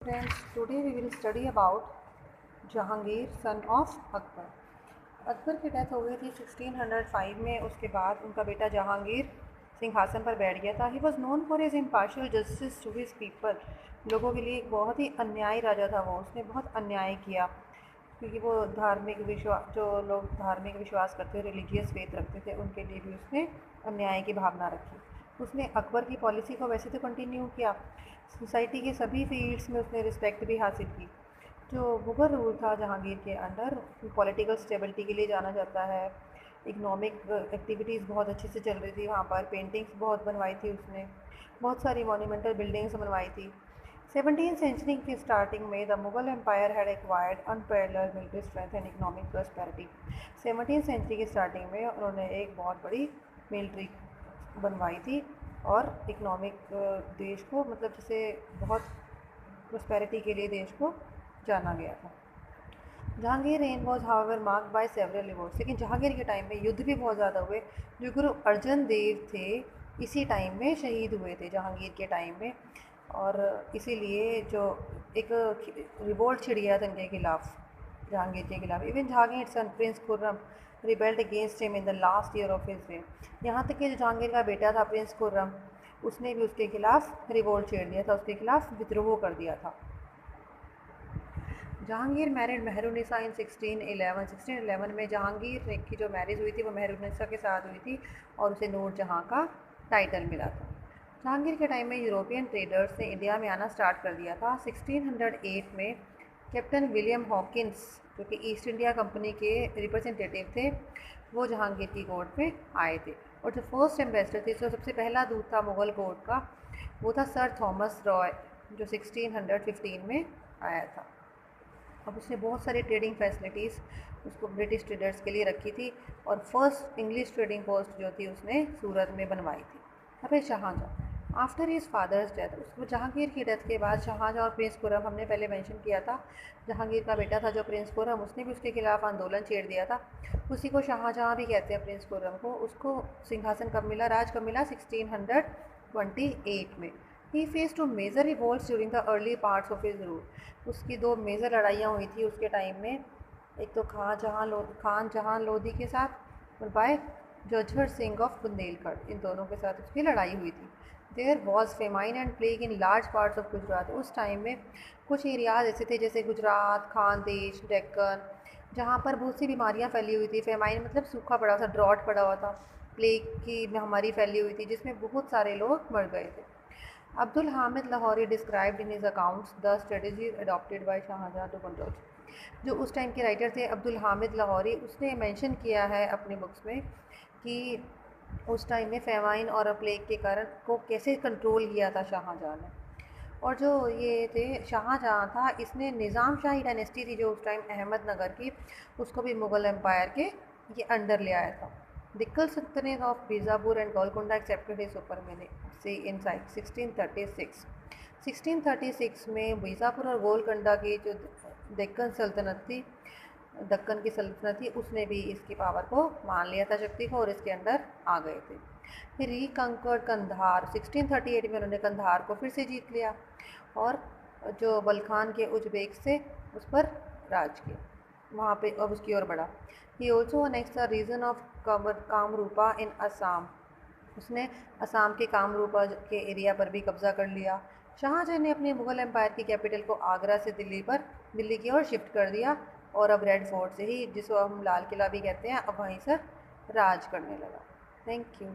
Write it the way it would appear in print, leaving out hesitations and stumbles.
Friends, today we will study about Jahangir son of Akbar. Akbar की death हो गई थी 1605 में। उसके बाद उनका बेटा जहांगीर सिंहासन पर बैठ गया था। He was known for his impartial justice to his people. लोगों के लिए एक बहुत ही अन्यायी राजा था वो। उसने बहुत अन्याय किया क्योंकि वो जो लोग धार्मिक विश्वास करते थे, रिलीजियस फेथ रखते थे, उनके लिए भी उसने अन्याय की भावना रखी। उसने अकबर की पॉलिसी को वैसे तो कंटिन्यू किया। सोसाइटी के सभी फील्ड्स में उसने रिस्पेक्ट भी हासिल की। जो मुग़ल रूल था जहांगीर के अंडर, पॉलिटिकल स्टेबिलिटी के लिए जाना जाता है। इकनॉमिक एक्टिविटीज़ बहुत अच्छे से चल रही थी वहाँ पर। पेंटिंग्स बहुत बनवाई थी उसने, बहुत सारी मोन्यूमेंटल बिल्डिंग्स बनवाई थी। 17th सेंचुरी की स्टार्टिंग में the Mughal empire had acquired unparalleled military strength and economic prosperity. 17th century की स्टार्टिंग में उन्होंने एक बहुत बड़ी मिलिट्री बनवाई थी और इकोनॉमिक देश को, मतलब जैसे बहुत प्रॉस्पेरिटी के लिए देश को जाना गया था। Jahangir rain was however marked by several rewards. लेकिन जहांगीर के टाइम में युद्ध भी बहुत ज़्यादा हुए। जो गुरु अर्जन देव थे इसी टाइम में शहीद हुए थे, जहांगीर के टाइम में। और इसीलिए जो एक रिवोल्ट छिड़ गया था इनके खिलाफ, जहांगीर के खिलाफ। Even Jahangir son prince Khurram rebelled against him in the last year of his reign. यहाँ तक कि जो जहांगीर का बेटा था प्रिंस खुर्रम, उसने भी उसके खिलाफ रिवोल्ट छेड़ दिया था, उसके खिलाफ विद्रोह कर दिया था। जहांगीर मैरिड मेहरुन्निसा इन 1611। 1611 में जहांगीर की जो मैरिज हुई थी वो मेहरुन्निसा के साथ हुई थी और उसे नूर जहाँ का टाइटल मिला था। जहांगीर के टाइम में यूरोपियन ट्रेडर्स ने इंडिया में आना स्टार्ट कर दिया था। 1608 में कैप्टन विलियम हॉकिंस, जो कि ईस्ट इंडिया कंपनी के रिप्रेजेंटेटिव थे, वो जहांगीर की कोर्ट में आए थे। और जो फर्स्ट एम्बेसडर थे, जो सबसे पहला दूत था मुग़ल कोर्ट का, वो था सर थॉमस रॉय, जो 1615 में आया था। अब उसने बहुत सारी ट्रेडिंग फैसिलिटीज़ उसको ब्रिटिश ट्रेडर्स के लिए रखी थी और फर्स्ट इंग्लिश ट्रेडिंग पोस्ट जो थी उसने सूरत में बनवाई थी। अब Shahjahan, after his father's death, उसको जहांगीर की डेथ के बाद शाहजहाँ और प्रिंस खुर्रम, हमने पहले मेंशन किया था, जहांगीर का बेटा था जो प्रिंस खुर्रम, उसने भी उसके खिलाफ आंदोलन छेड़ दिया था। उसी को शाहजहाँ भी कहते हैं, प्रिंस खुर्रम को। उसको सिंहासन कब मिला, राज कब मिला? 1628 में। He face two major revolts during the early parts of his rule. उसकी दो मेजर लड़ाइयाँ हुई थी उसके टाइम में। एक तो खान जहां लोधी के साथ और बाय जझर सिंह ऑफ बुंदेलखंड, इन दोनों के साथ उसकी लड़ाई हुई थी। There was famine and plague in large parts of Gujarat. उस टाइम में कुछ एरियाज ऐसे थे जैसे गुजरात, खानदेश, डेक्कन, जहाँ पर बहुत सी बीमारियाँ फैली हुई थी। फेमाइन मतलब सूखा पड़ा था, ड्रॉट पड़ा हुआ था, प्लेग की महामारी फैली हुई थी जिसमें बहुत सारे लोग मर गए थे। Abdul Hamid Lahori described in his accounts the strategies adopted by Shahjahan to control। जो उस टाइम के राइटर थे अब्दुल हामिद लाहौरी, उसने मेंशन किया है अपनी बुक्स में कि उस टाइम में फेमाइन और प्लेग के कारण को कैसे कंट्रोल किया था शाहजहाँ ने। और जो ये थे शाहजहाँ था, इसने निज़ाम शाही डायनेस्टी थी जो उस टाइम अहमदनगर की, उसको भी मुग़ल एम्पायर के ये अंडर ले आया था। दिक्कल सल्तनत of Bijapur and Golconda accepted his supremacy in 1636। 1636 में बीजापुर और गोलकुंडा की जो दक्कन की सल्तनत थी, उसने भी इसकी पावर को मान लिया था, शक्ति को, और इसके अंडर आ गए थे। फिर रिकंकर्ड कंधार। 1638 में उन्होंने कंधार को फिर से जीत लिया और जो बलखान के उज्बेक से उस पर राज किया, वहाँ पे अब उसकी ओर बढ़ा। He also annex the region of Kamrupa in Assam. उसने असम के कामरूपा के एरिया पर भी कब्जा कर लिया। शाहजहाँ ने अपने मुग़ल एम्पायर की कैपिटल को आगरा से दिल्ली की ओर शिफ्ट कर दिया और अब रेड फोर्ट से ही, जिसको हम लाल किला भी कहते हैं, अब वहीं से राज करने लगा। Thank you.